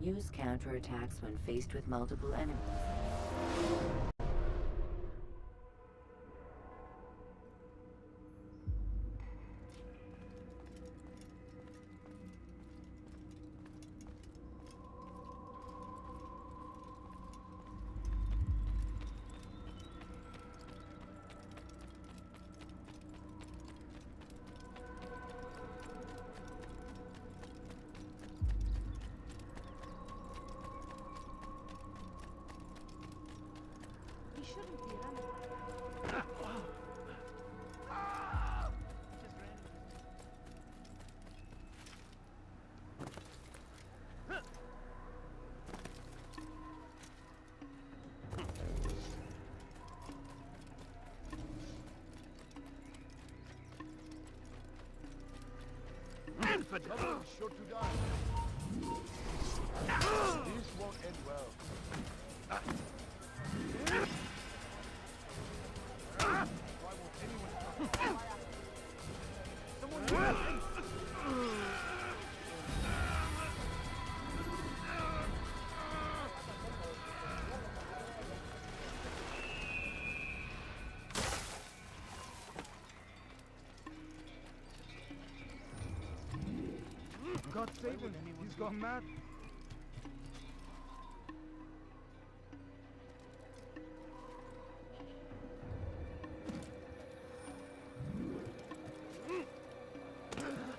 Use counterattacks when faced with multiple enemies. Someone's sure to die. This won't end well. Why won't anyone come? Someone God save him, he's gone mad.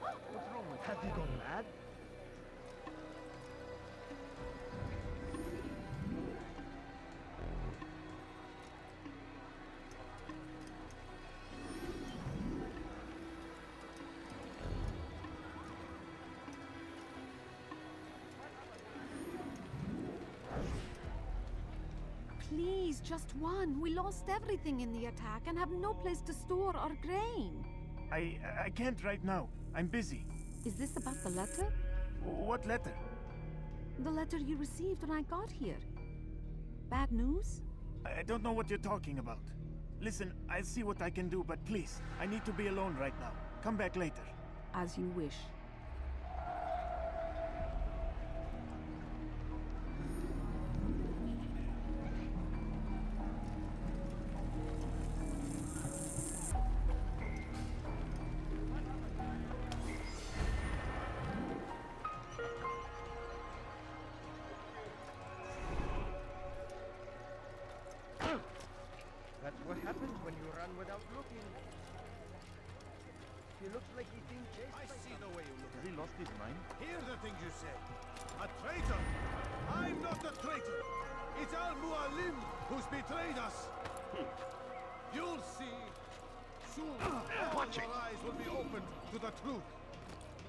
What's wrong with him? Has he gone mad? Please, just one. We lost everything in the attack and have no place to store our grain. I can't right now. I'm busy. Is this about the letter? What letter? The letter you received when I got here. Bad news? I don't know what you're talking about. Listen, I'll see what I can do, but please, I need to be alone right now. Come back later. As you wish. That's what happens when you run without looking. He looks like he's being chased. I see the way you look. Has he lost his mind? Hear the things you say. A traitor! I'm not a traitor! It's Al-Mualim who's betrayed us! You'll see. Soon, all your eyes will be opened to the truth.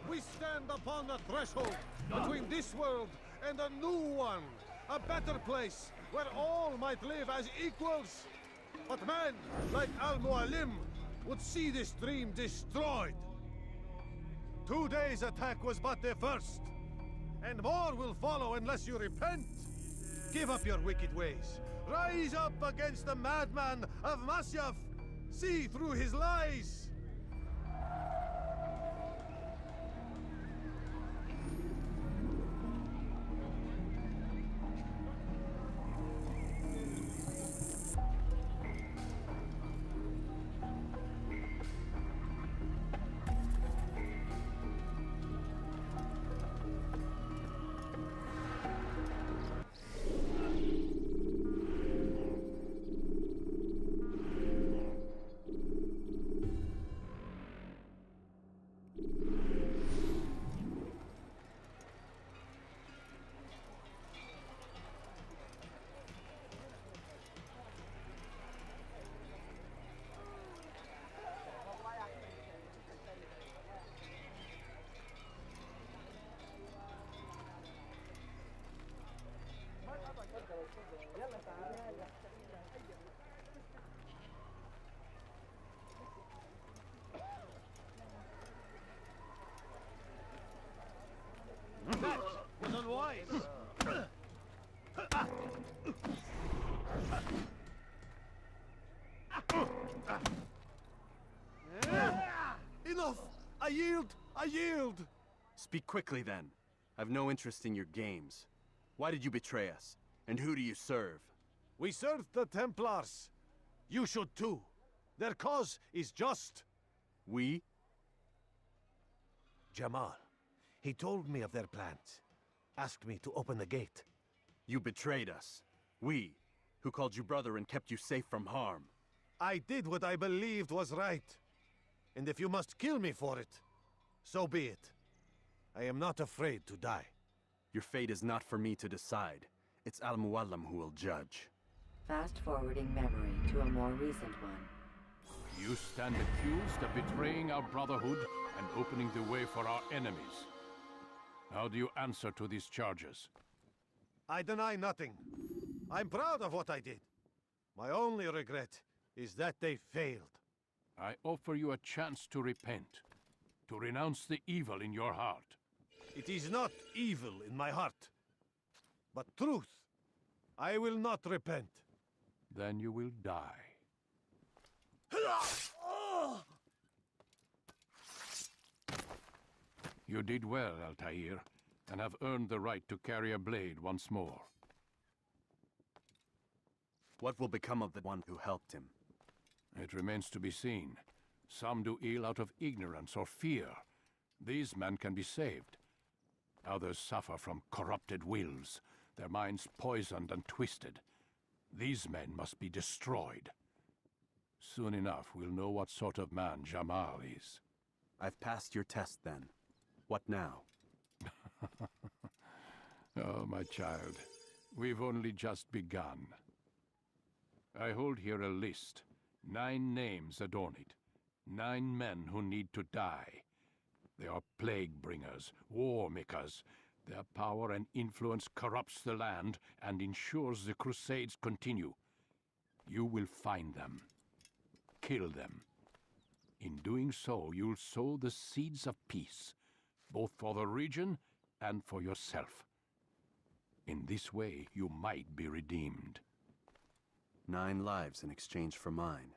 We stand upon the threshold between this world and a new one. A better place where all might live as equals. But men like Al-Mualim would see this dream destroyed. Today's attack was but the first. And more will follow unless you repent. Give up your wicked ways. Rise up against the madman of Masyaf. See through his lies. That was unwise. Enough! I yield! I yield! Speak quickly then. I've no interest in your games. Why did you betray us? And who do you serve? We serve the Templars. You should too. Their cause is just. We? Jamal. He told me of their plans. Asked me to open the gate. You betrayed us. We, who called you brother and kept you safe from harm. I did what I believed was right. And if you must kill me for it, so be it. I am not afraid to die. Your fate is not for me to decide. It's Al-Muallim who will judge. Fast-forwarding memory to a more recent one. You stand accused of betraying our brotherhood and opening the way for our enemies. How do you answer to these charges? I deny nothing. I'm proud of what I did. My only regret is that they failed. I offer you a chance to repent, to renounce the evil in your heart. It is not evil in my heart, but truth. I will not repent. Then you will die. You did well, Altair, and have earned the right to carry a blade once more. What will become of the one who helped him? It remains to be seen. Some do ill out of ignorance or fear. These men can be saved. Others suffer from corrupted wills, their minds poisoned and twisted. These men must be destroyed. Soon enough, we'll know what sort of man Jamal is. I've passed your test then. What now? Oh, my child. We've only just begun. I hold here a list. 9 names adorn it. 9 men who need to die. They are plague bringers, war makers. Their power and influence corrupts the land and ensures the crusades continue. You will find them. Kill them. In doing so, you'll sow the seeds of peace, both for the region and for yourself. In this way, you might be redeemed. 9 lives in exchange for mine.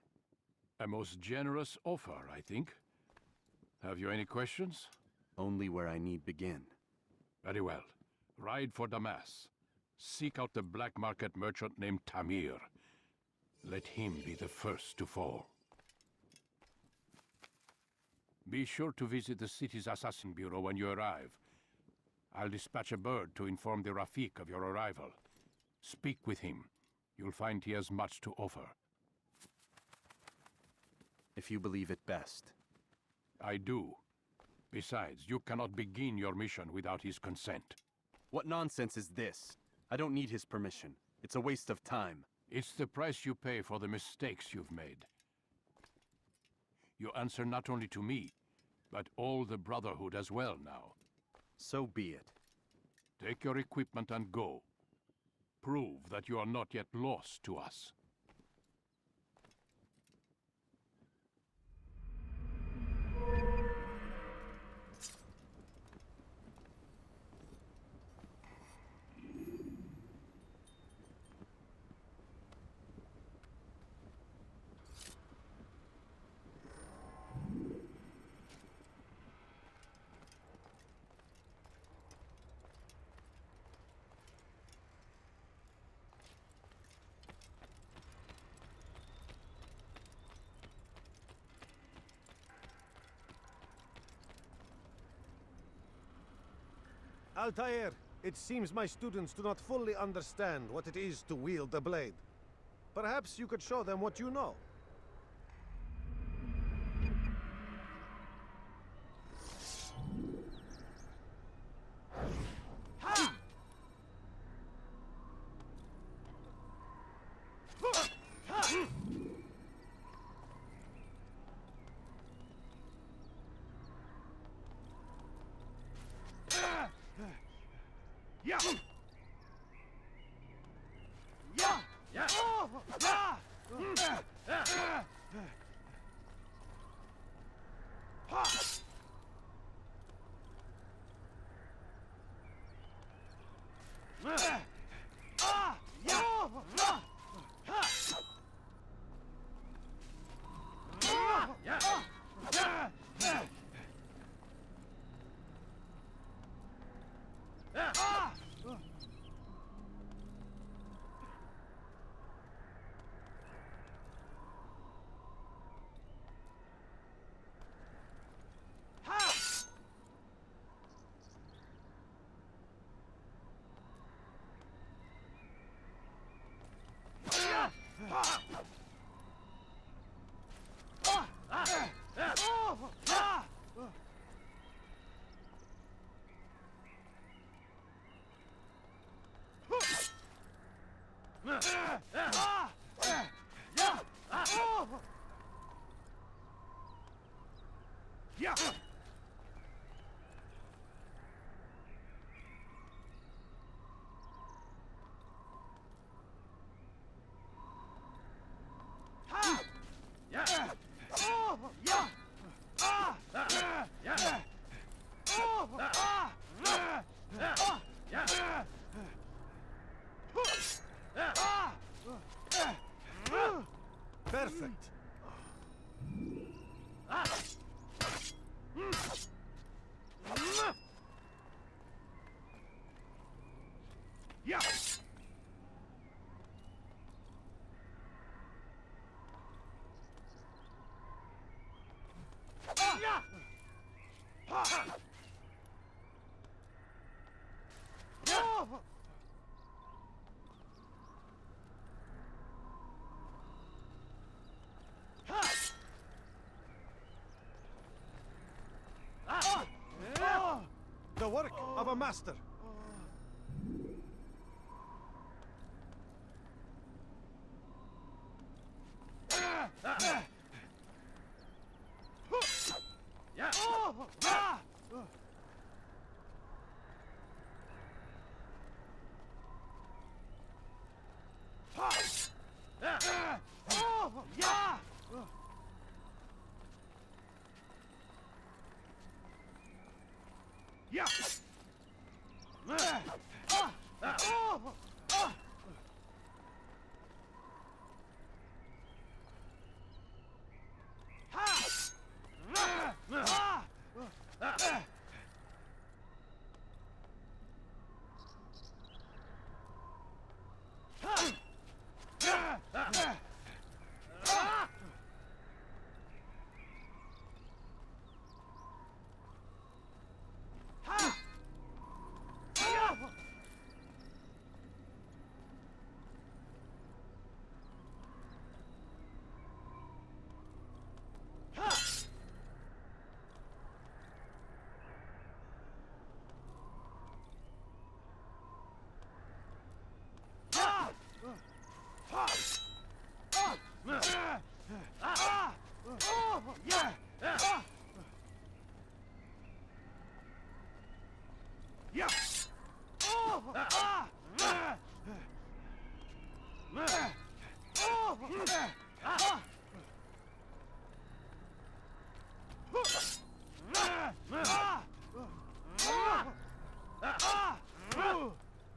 A most generous offer, I think. Have you any questions? Only where I need begin. Very well. Ride for Damas. Seek out the black market merchant named Tamir. Let him be the first to fall. Be sure to visit the city's assassin bureau when you arrive. I'll dispatch a bird to inform the Rafik of your arrival. Speak with him. You'll find he has much to offer. If you believe it best. I do. Besides, you cannot begin your mission without his consent. What nonsense is this? I don't need his permission. It's a waste of time. It's the price you pay for the mistakes you've made. You answer not only to me, but all the Brotherhood as well now. So be it. Take your equipment and go. Prove that you are not yet lost to us. Altair, it seems my students do not fully understand what it is to wield the blade. Perhaps you could show them what you know. Perfect. Yeah. The work of a master.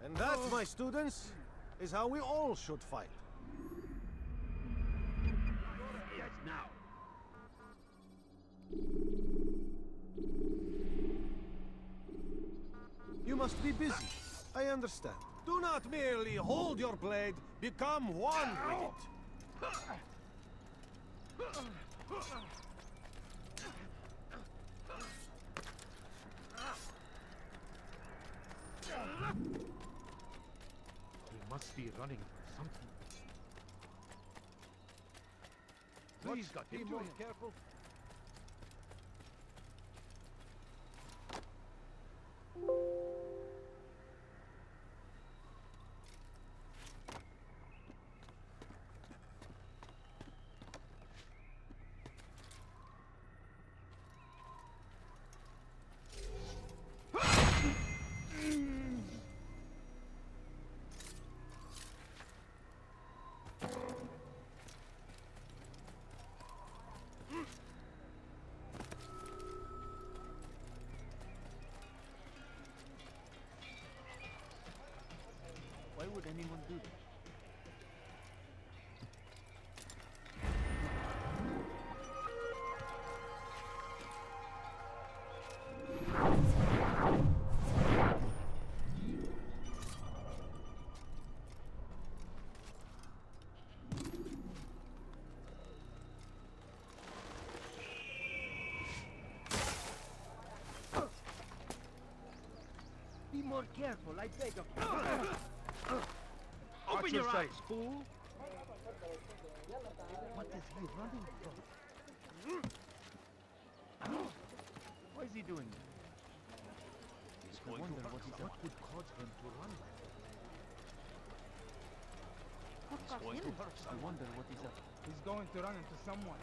And that, my students, is how we all should fight. Yes, now. You must be busy. I understand. Do not merely hold your blade, become one with it. He must be running for something. Please, got Be him to more him. careful. Why would anyone do this? Be more careful, I beg of you. Open your eyes, fool! What is he running from? Why is he doing that? I wonder what would cause him to run like that. What got him? I wonder what he's up to. He's going to run into someone.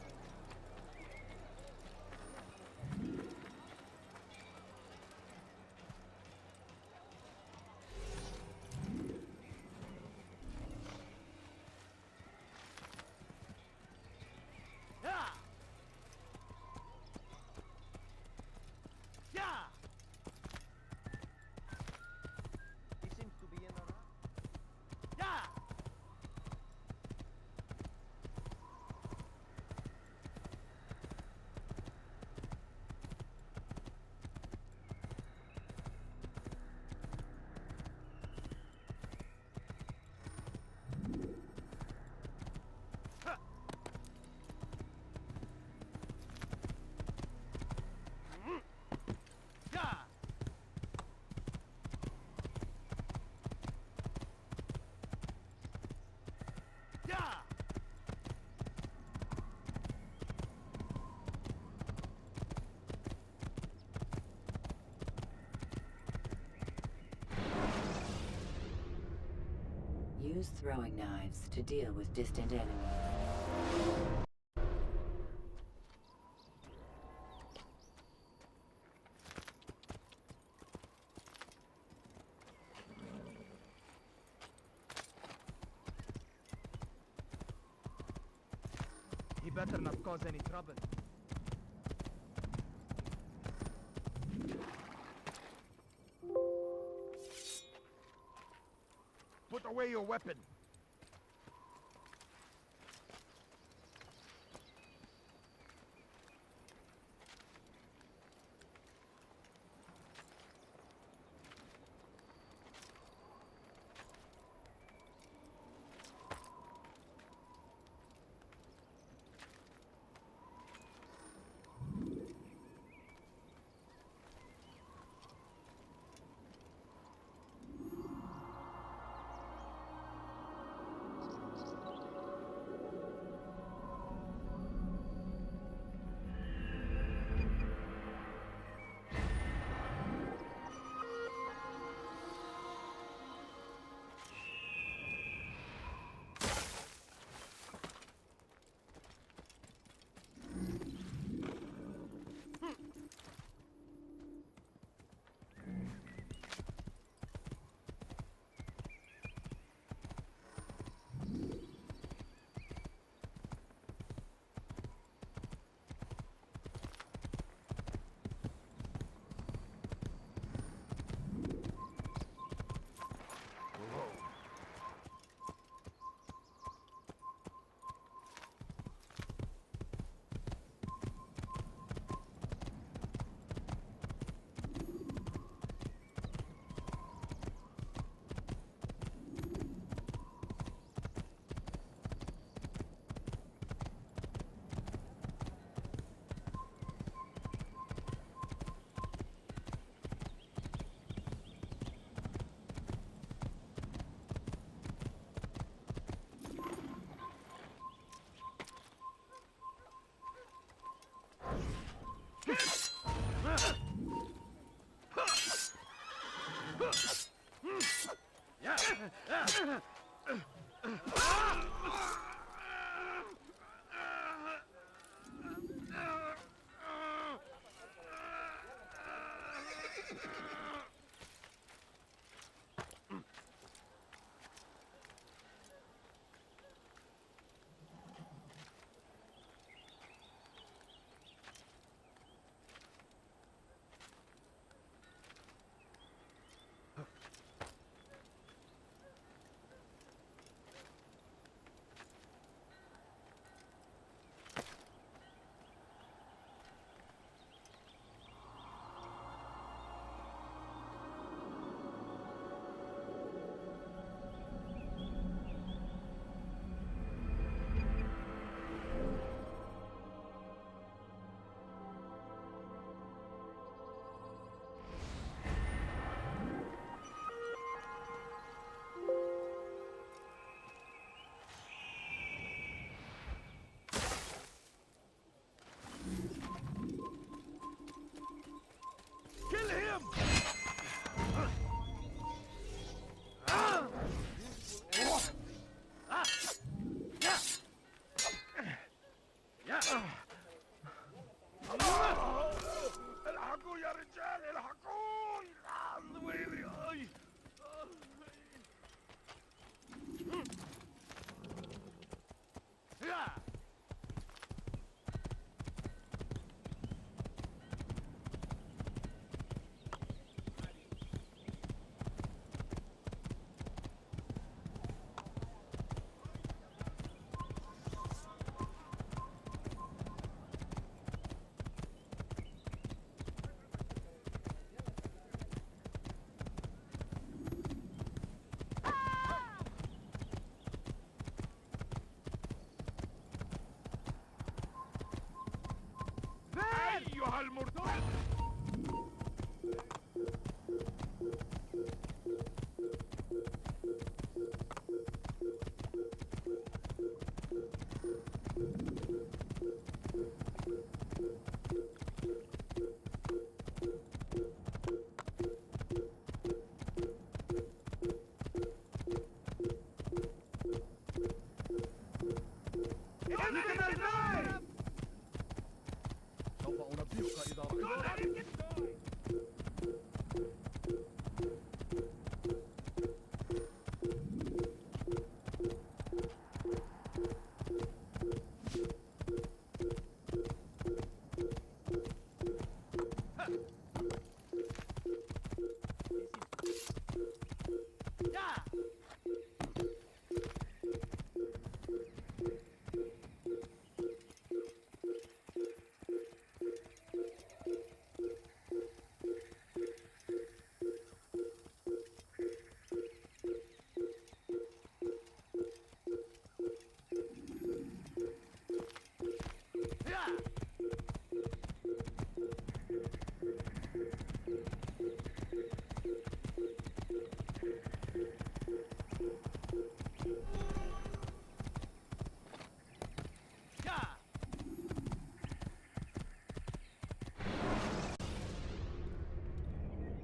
Use throwing knives to deal with distant enemies. He better not cause any trouble. Put away your weapon.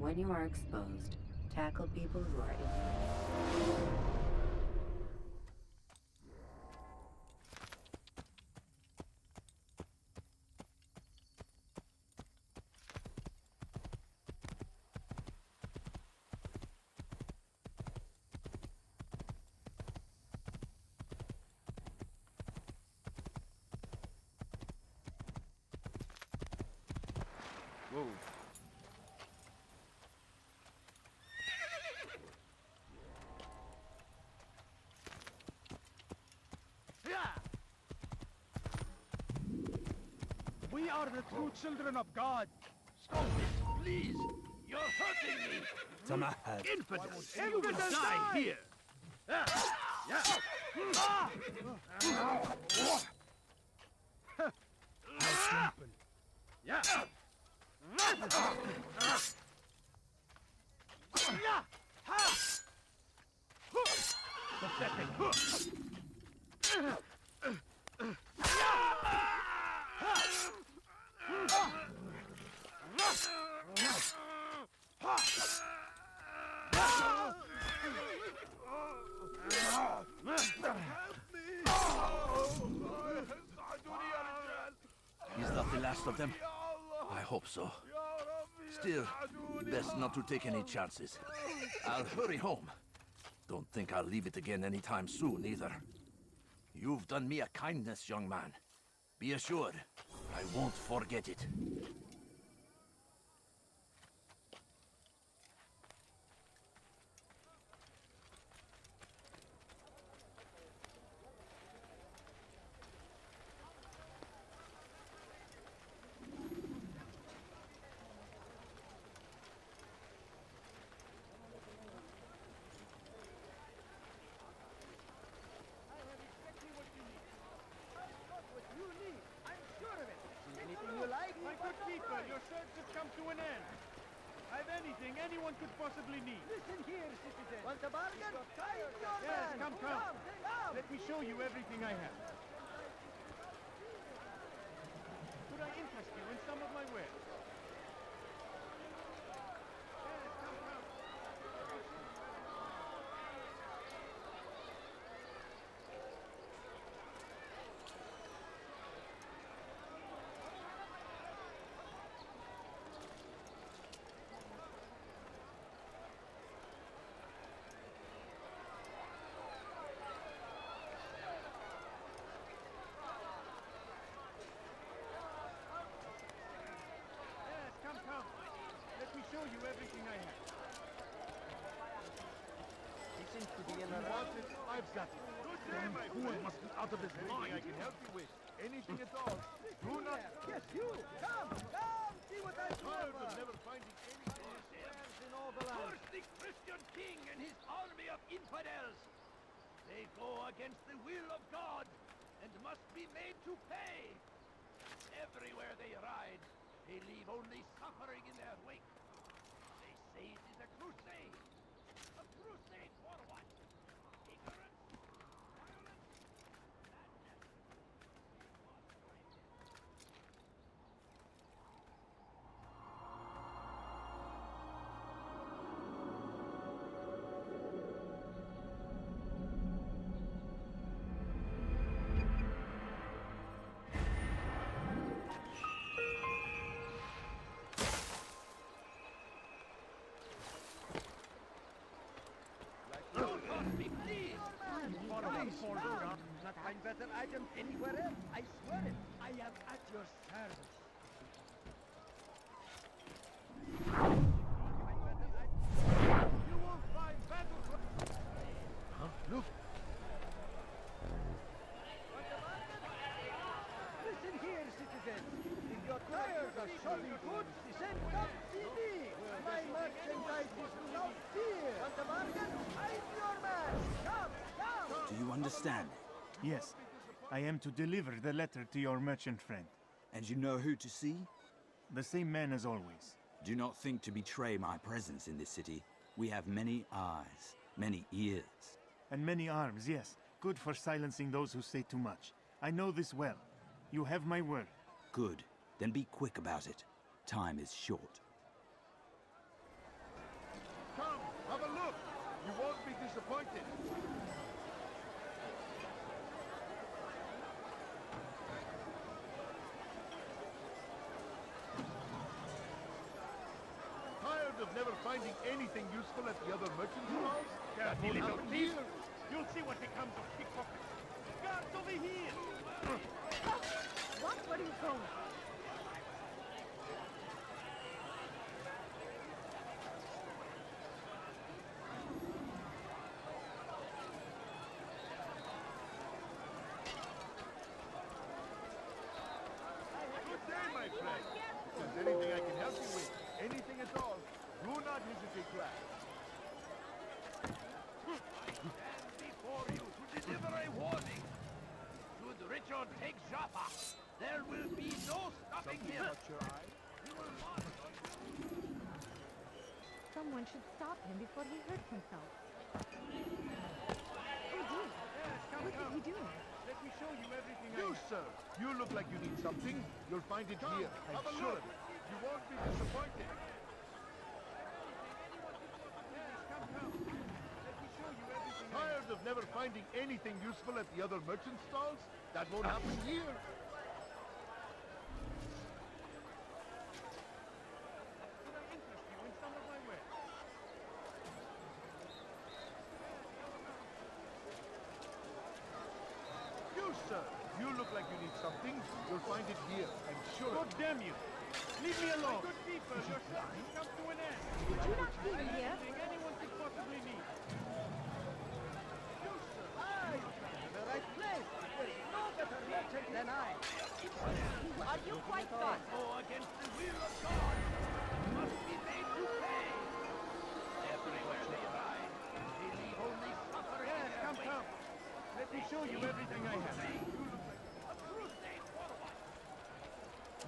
When you are exposed, tackle people who are ignorant. Whoa. We are the true children of God. Stop it, please! You're hurting me! Samahad. Infidels! You will die here! Is that the last of them? I hope so. Still, best not to take any chances. I'll hurry home. Don't think I'll leave it again anytime soon, either. You've done me a kindness, young man. Be assured, I won't forget it. Anything anyone could possibly need. Listen here, citizen. Want a bargain? I'm your Yes, man. come. Come. Let me show you everything I have. Could I interest you in some of my wares? Yes, come. Come. Let me show you everything I have. He seems to be in a Want it? I've got it. Good day, my Fool friend. must be out of his Anything I mind. can help you with? Anything at all? Do not Yes, you. Come. See what I do. tired of never finding anything. Wares in all the land. Curse the Christian king and his army of infidels! They go against the will of God and must be made to pay. Everywhere they ride, they leave only suffering in their wake. They say it is a crusade. A crusade for what? Ignorance? Violence? Madness? Not find better items anywhere else. I swear it. I am at your service. You will find battle. Look. Listen here, citizens. If you're tired of shopping goods, then come see me. My merchandise is without fear. Want a bargain? I'm your man. Come. Do you understand? Yes, I am to deliver the letter to your merchant friend. And you know who to see? The same man as always. Do not think to betray my presence in this city. We have many eyes, many ears. And many arms, yes. Good for silencing those who say too much. I know this well. You have my word. Good. Then be quick about it. Time is short. disappointed. Tired of never finding anything useful at the other merchant stalls? That won't happen here. You'll see what becomes of pickpockets. Guards over here! What? Where are you going? Good day, my friend. If there's anything I can help you with, anything at all, do not hesitate to ask. Stand before you to deliver a warning. Should Richard take Jaffa, there will be no stopping him. Touch your eye. He will march on Someone should stop him before he hurts himself. Oh dear. What is he doing? Let me show you everything You, sir, you look like you need something. You'll find it here. I'm sure of it. You won't be disappointed. Tired of never finding anything useful at the other merchant stalls? That won't happen here. You, sir, you look like you need something. You'll find it here. I'm sure of it. Damn you! Leave me alone! Good people, your service comes to an end. Did you not see me here? Anything anyone could possibly need. Aye, the right place. There's no better merchant than I. Are you quite done? go against the will of God. Must be made to pay. Everywhere they ride, they leave only suffering. Yes, come. Let me show you everything I have. A crusade forward.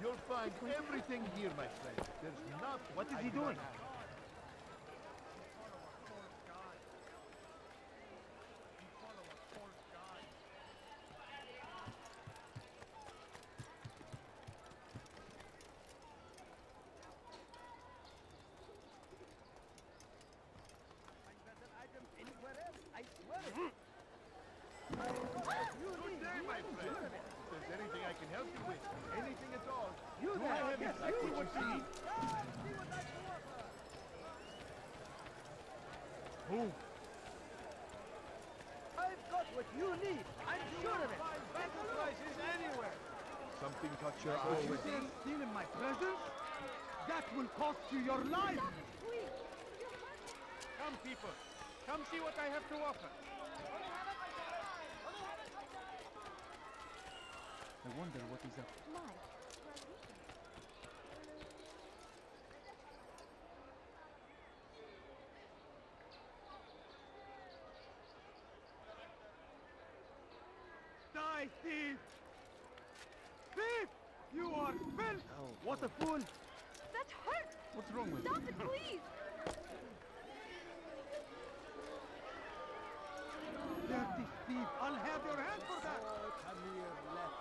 You'll find everything here, my friend. There's not. What is he doing? Find better items anywhere else, I swear it. Good day, my friend. If there's anything I can help you with, anything at all, You do I there, have yes, exactly you what you need? See what I can offer. Move. I've got what you need. I'm sure of it. Better prices anywhere. Something caught your What eye. you dare steal in my presence? That will cost you your life. Come, people. Come see what I have to offer. I wonder what he's up to. Mike. Die, thief! Thief! You are filth! Oh, what a fool! That hurt! What's wrong with Stop it, please! Dirty thief! I'll have your hand for that! Tamir left,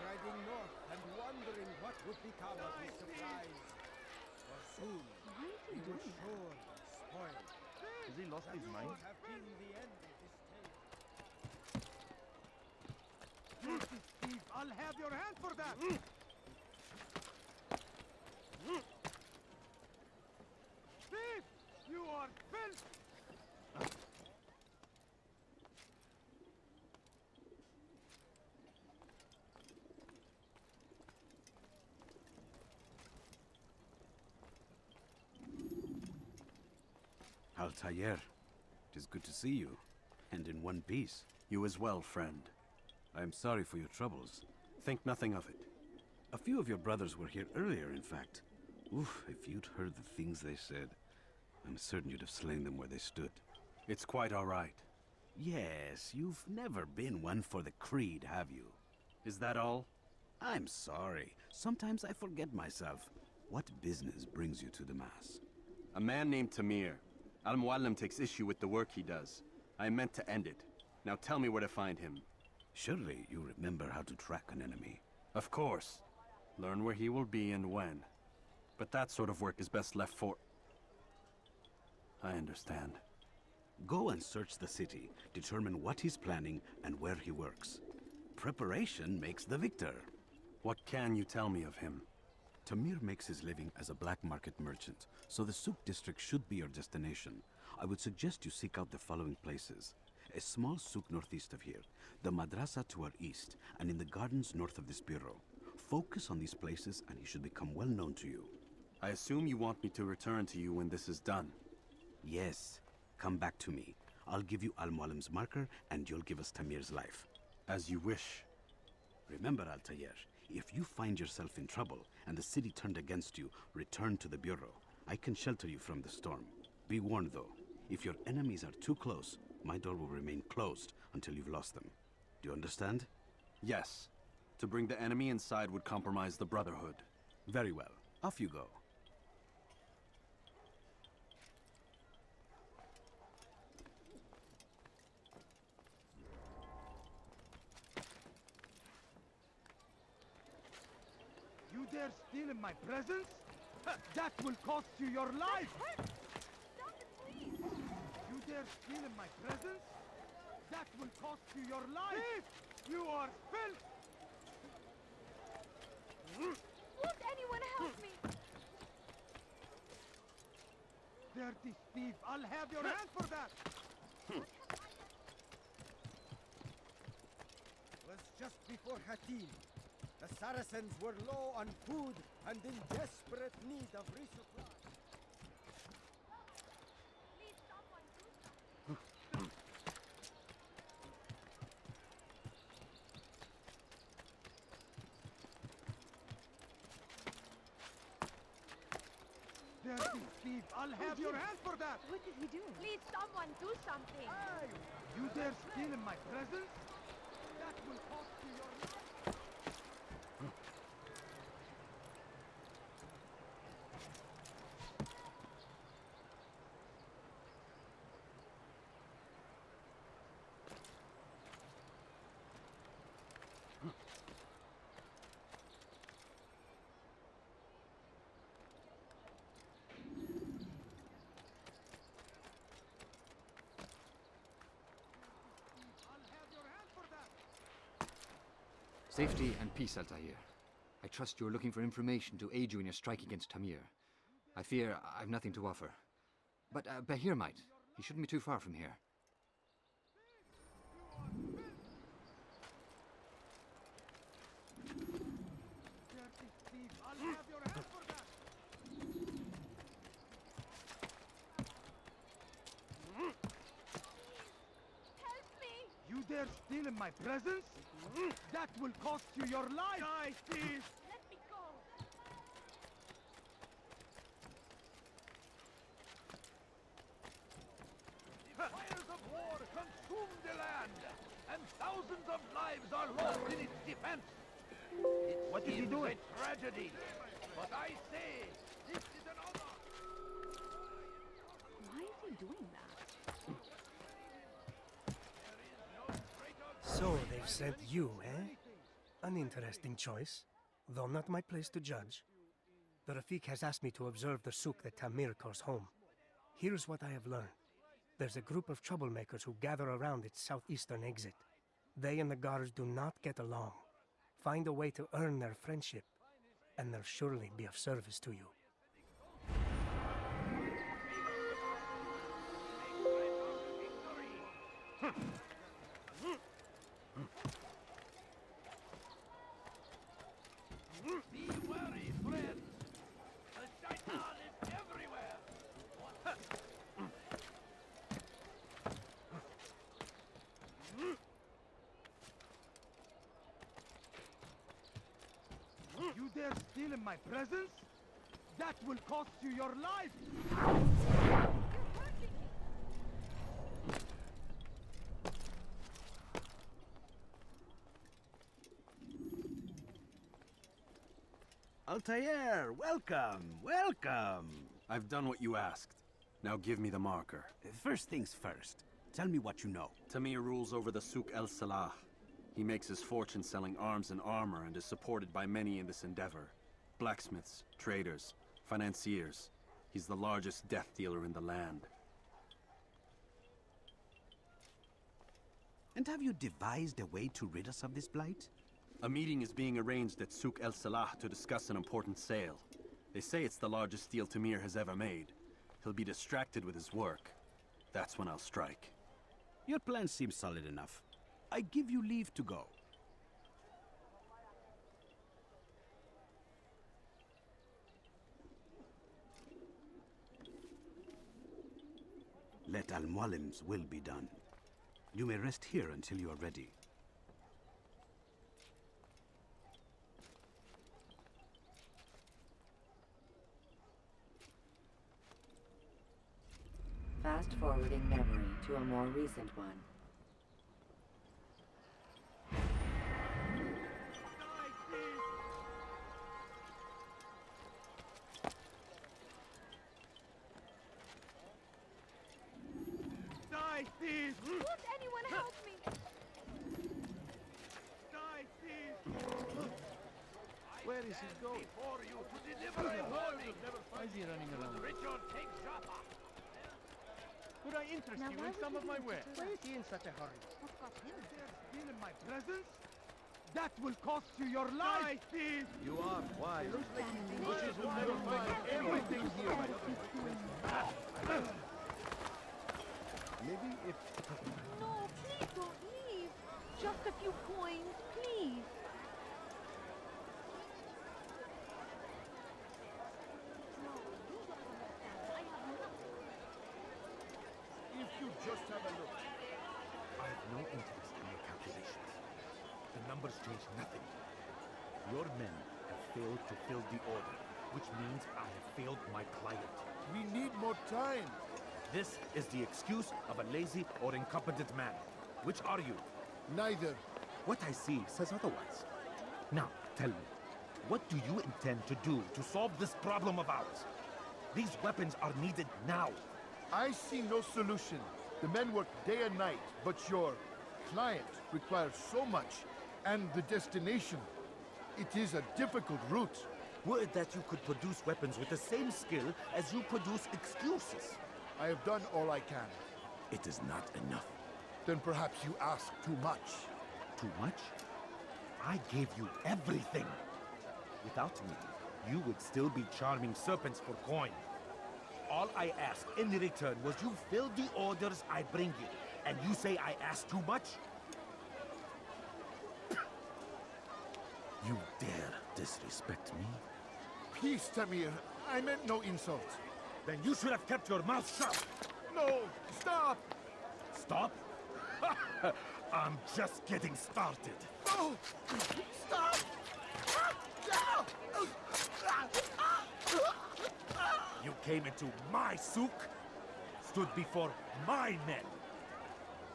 riding north and wondering what would become of his supplies. For soon, Why is he he will doing that? surely spoil. Has he lost his mind? Have been the end of his tale. Dirty thief! I'll have your hand for that! Thief! You are filth! Altair, it is good to see you, and in one piece. You as well, friend. I am sorry for your troubles. Think nothing of it. A few of your brothers were here earlier, in fact. Oof, if you'd heard the things they said, I'm certain you'd have slain them where they stood. It's quite all right. Yes, you've never been one for the creed, have you? Is that all? I'm sorry. Sometimes I forget myself. What business brings you to the Mass? A man named Tamir. Al-Muallim takes issue with the work he does. I meant to end it. Now tell me where to find him. Surely you remember how to track an enemy. Of course. Learn where he will be and when. But that sort of work is best left for... I understand. Go and search the city, determine what he's planning and where he works. Preparation makes the victor. What can you tell me of him? Tamir makes his living as a black market merchant, so the souk district should be your destination. I would suggest you seek out the following places. A small souk northeast of here, the madrasa to our east, and in the gardens north of this bureau. Focus on these places and he should become well known to you. I assume you want me to return to you when this is done. Yes. Come back to me. I'll give you Al-Mualim's marker and you'll give us Tamir's life. As you wish. Remember, Altair, if you find yourself in trouble and the city turned against you, return to the bureau. I can shelter you from the storm. Be warned though, if your enemies are too close, my door will remain closed until you've lost them. Do you understand? Yes. To bring the enemy inside would compromise the Brotherhood. Very well. Off you go. You dare steal in my presence? That will cost you your life! Stop it, please! You dare steal in my presence? That will cost you your life! Thief! You are filth! Won't anyone help me? Dirty thief! I'll have your hand for that! Was just before Hattin. The Saracens were low on food and in desperate need of resupply. Please, someone do something. Dirty thief! I'll have your hand for that! What is he doing? Please, someone do something. Hey! You dare steal in my presence? That will cost you your life! Safety and peace, Altair. I trust you are looking for information to aid you in your strike against Tamir. I fear I've nothing to offer. But Bahir might. He shouldn't be too far from here. Dirty thief! I'll have your hand for that! Help me! You dare steal in my presence? That will cost you your life! Die, thief! Let me go! The fires of war consume the land, and thousands of lives are lost in its defense. What is he doing? A tragedy, but I say this is an honor. Why is he doing that? So they've sent you, eh? An interesting choice, though not my place to judge. The Rafik has asked me to observe the souk that Tamir calls home. Here's what I have learned. There's a group of troublemakers who gather around its southeastern exit. They and the guards do not get along. Find a way to earn their friendship, and they'll surely be of service to you. Be wary, friends. The shaitan is everywhere. You dare steal in my presence? That will cost you your life! Altair, welcome, welcome. I've done what you asked. Now give me the marker. First things first. Tell me what you know. Tamir rules over the Souk El Salah. He makes his fortune selling arms and armor and is supported by many in this endeavor. Blacksmiths, traders, financiers. He's the largest death dealer in the land. And have you devised a way to rid us of this blight? A meeting is being arranged at Souk El Salah to discuss an important sale. They say it's the largest deal Tamir has ever made. He'll be distracted with his work. That's when I'll strike. Your plan seems solid enough. I give you leave to go. Let Al-Mualim's will be done. You may rest here until you are ready. Fast-forwarding memory to a more recent one. Die, thief! Won't anyone help me? Die, thief! Where is he going? For you to deliver a warning. Why is he running around? Richard, take Jaffa. Could I interest you in some of my wares? Why is he in such a hurry? What got him? Steal in my presence? That will cost you your life, thief! You are wise. Which is why you'll find everything here, my friend. Maybe if... No, please don't leave. Just a few coins, please. If you just have a look. I have no interest in your calculations. The numbers change nothing. Your men have failed to fill the order, which means I have failed my client. We need more time. This is the excuse of a lazy or incompetent man. Which are you? Neither. What I see says otherwise. Now, tell me, what do you intend to do to solve this problem of ours? These weapons are needed now. I see no solution. The men work day and night, but your client requires so much, and the destination. It is a difficult route. Were it that you could produce weapons with the same skill as you produce excuses. I have done all I can. It is not enough. Then perhaps you ask too much. Too much? I gave you everything. Without me, you would still be charming serpents for coin. All I ask in return was you fill the orders I bring you. And you say I ask too much? You dare disrespect me? Peace, Tamir. I meant no insult. Then you should have kept your mouth shut. No! Stop! Stop? I'm just getting started. No! Stop! You came into my souk, stood before my men,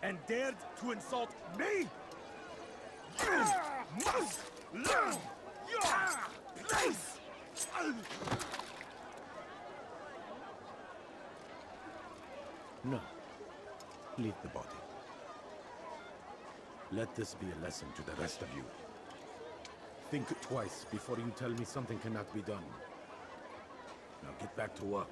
and dared to insult me? You must learn your place! No. Leave the body. Let this be a lesson to the rest of you. Think twice before you tell me something cannot be done. Now get back to work.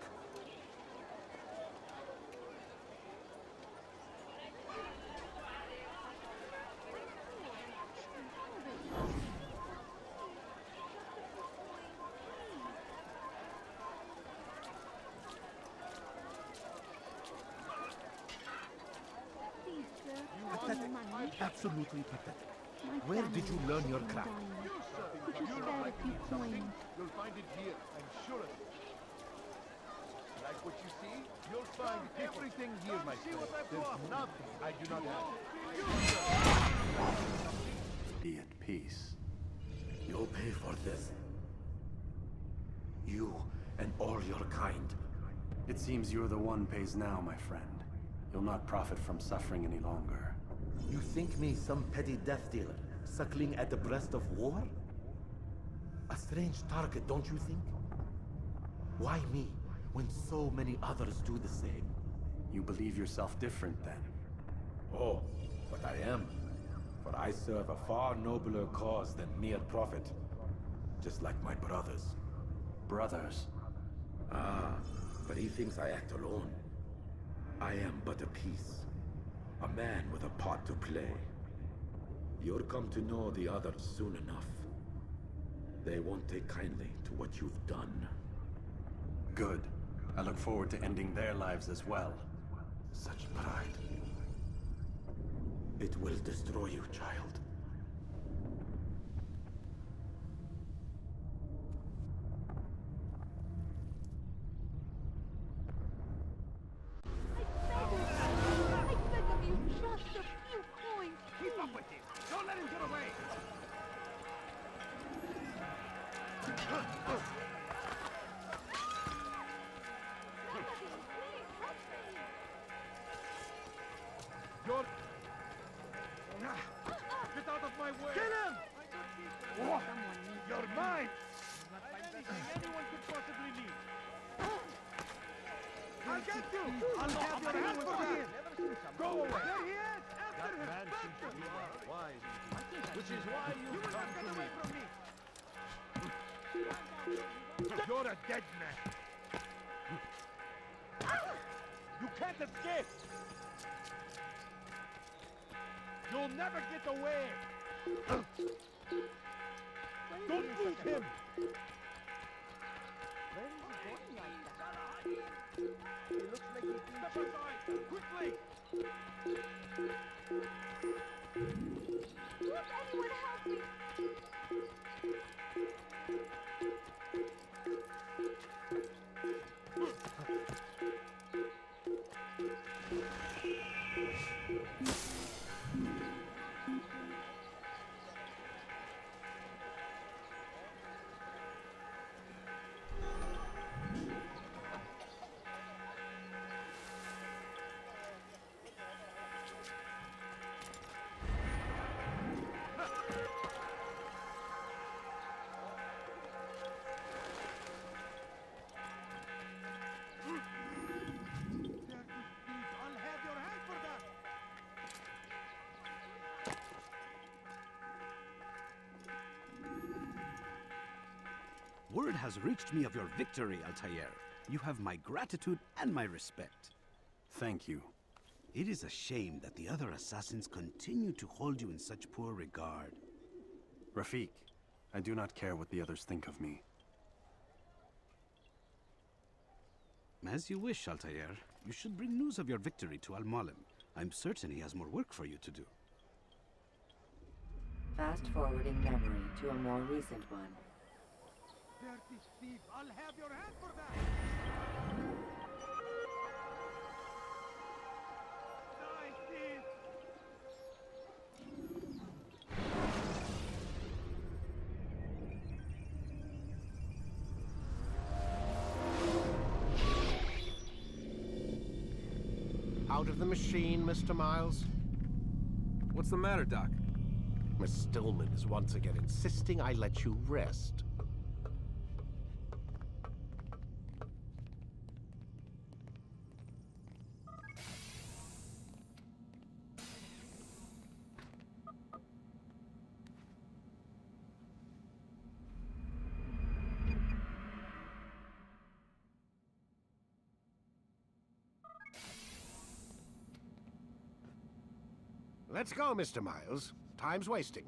Please, sir. Pathetic. Money. Absolutely pathetic. My Where did you family learn your is craft? dying. If Could you you spare don't a like few something, coins? you'll find it here. I'm sure of it. Like what you see? You'll find everything here, my friend. There's nothing I do not have. Be at peace. You'll pay for this. You and all your kind. It seems you're the one pays now, my friend. You'll not profit from suffering any longer. You think me some petty death dealer, suckling at the breast of war? A strange target, don't you think? Why me, when so many others do the same? You believe yourself different, then? Oh, but I am. For I serve a far nobler cause than mere profit. Just like my brothers. Brothers? Ah, but he thinks I act alone. I am but a piece. A man with a part to play. You'll come to know the others soon enough. They won't take kindly to what you've done. Good. I look forward to ending their lives as well. Such pride. It will destroy you, child. Get out of my way! Kill him! You're mine! Anyone could possibly need. I'll get you! I'll have your hand for him! Go away! There he is! After him! Back him! Wise. Which is why you will not get away from me! You're a dead man! You can't escape! You'll never get away! Don't lose him! Where is he going like that? He looks like he's been Step aside! Quickly! Won't anyone help me? Word has reached me of your victory, Altair. You have my gratitude and my respect. Thank you. It is a shame that the other assassins continue to hold you in such poor regard. Rafik, I do not care what the others think of me. As you wish, Altair. You should bring news of your victory to Al-Malim. I'm certain he has more work for you to do. Fast-forwarding memory to a more recent one. Dirty thief! I'll have your hand for that! Die, thief! Out of the machine, Mr. Miles? What's the matter, Doc? Miss Stillman is once again insisting I let you rest. Let's go, Mr. Miles. Time's wasting.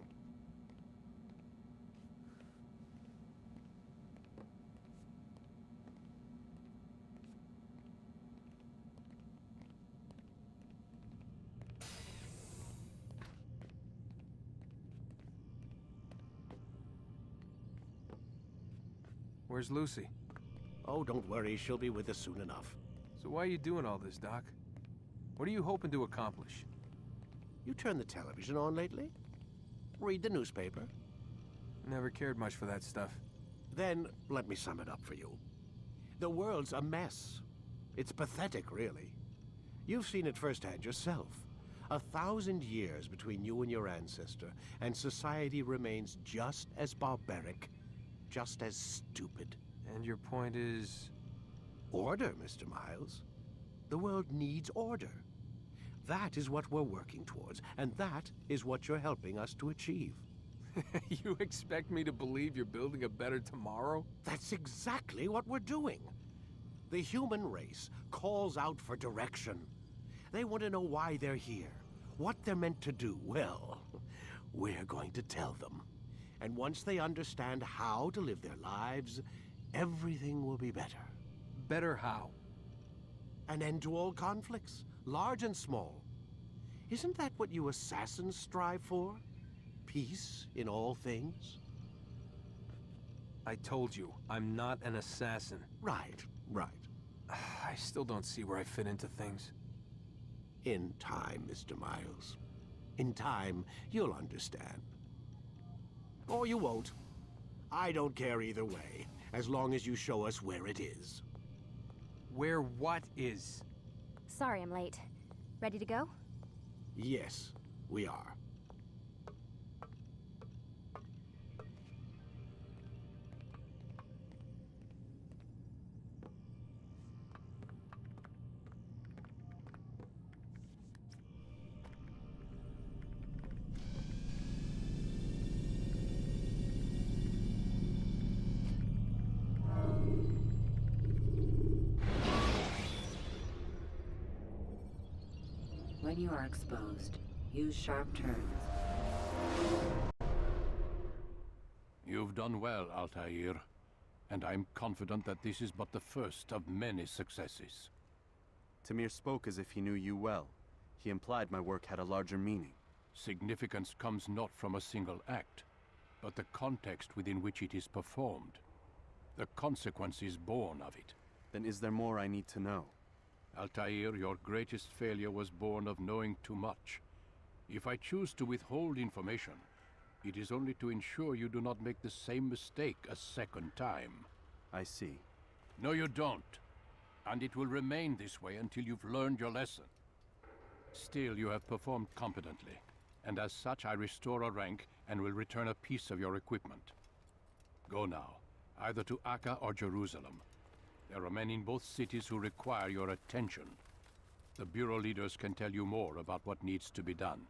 Where's Lucy? Oh, don't worry. She'll be with us soon enough. So why are you doing all this, Doc? What are you hoping to accomplish? You turned the television on lately? Read the newspaper? Never cared much for that stuff. Then, let me sum it up for you. The world's a mess. It's pathetic, really. You've seen it firsthand yourself. 1,000 years between you and your ancestor, and society remains just as barbaric, just as stupid. And your point is? Order, Mr. Miles. The world needs order. That is what we're working towards, and that is what you're helping us to achieve. You expect me to believe you're building a better tomorrow? That's exactly what we're doing. The human race calls out for direction. They want to know why they're here, what they're meant to do, well, we're going to tell them. And once they understand how to live their lives, everything will be better. Better how? An end to all conflicts, large and small. Isn't that what you assassins strive for? Peace in all things? I told you, I'm not an assassin. Right, right. I still don't see where I fit into things. In time, Mr. Miles. In time, you'll understand. Or you won't. I don't care either way, as long as you show us where it is. Where what is? Sorry I'm late. Ready to go? Yes, we are. When you are exposed, use sharp turns. You've done well, Altair, and I'm confident that this is but the first of many successes. Tamir spoke as if he knew you well. He implied my work had a larger meaning. Significance comes not from a single act, but the context within which it is performed. The consequences born of it. Then is there more I need to know? Altair, your greatest failure was born of knowing too much. If I choose to withhold information, it is only to ensure you do not make the same mistake a second time. I see. No, you don't. And it will remain this way until you've learned your lesson. Still, you have performed competently, and as such I restore a rank and will return a piece of your equipment. Go now, either to Akka or Jerusalem. There are men in both cities who require your attention. The Bureau leaders can tell you more about what needs to be done.